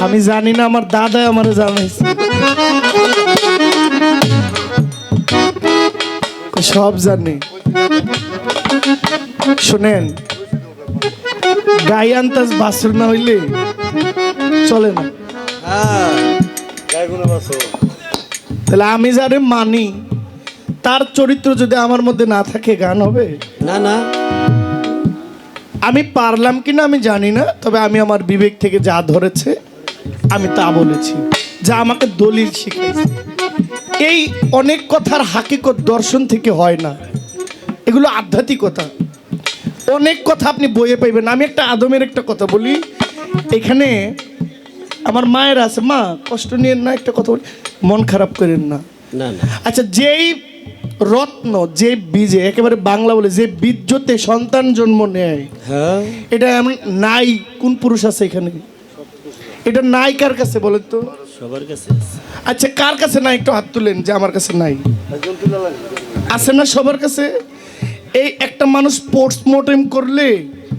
আমি জানি না, আমার দাদা আমারে জানাইছে। সব জানি। শুনেন, গাই আনতাস বাছুর না হইলে চলে না। তাহলে আমি যারে মানি তার চরিত্র যদি আমার মধ্যে না থাকে গান হবে না? না, আমি পারলাম কিনা আমি জানি না, তবে আমি আমার বিবেক থেকে যা ধরেছে আমি তা বলেছি, যা আমাকে দলিল শিখাইছে। এই অনেক কথার হাকিকত দর্শন থেকে হয় না, এগুলো আধ্যাত্মিকতা। অনেক কথা আপনি বইয়ে পাইবেন। আমি একটা আদমের একটা কথা বলি, এখানে আমার মায়ের আছে, মা কষ্ট নিয়েন না, একটা কথা বলি, মন খারাপ করেন না। না, না। আচ্ছা, যেই রত্ন, যে বীজে, একেবারে বাংলা বলে, যে বীর্যতে সন্তান জন্ম নেয়, হ্যাঁ, এটা এমন নাই কোন পুরুষ আছে এখানে? এটা নাই কার কাছে বলেন তো? সবার কাছে। আচ্ছা, কার কাছে নাই একটু হাত তুলেন যে আমার কাছে নাই। আছে না সবার কাছে? এই একটা মানুষ পোস্টমর্টেম করলে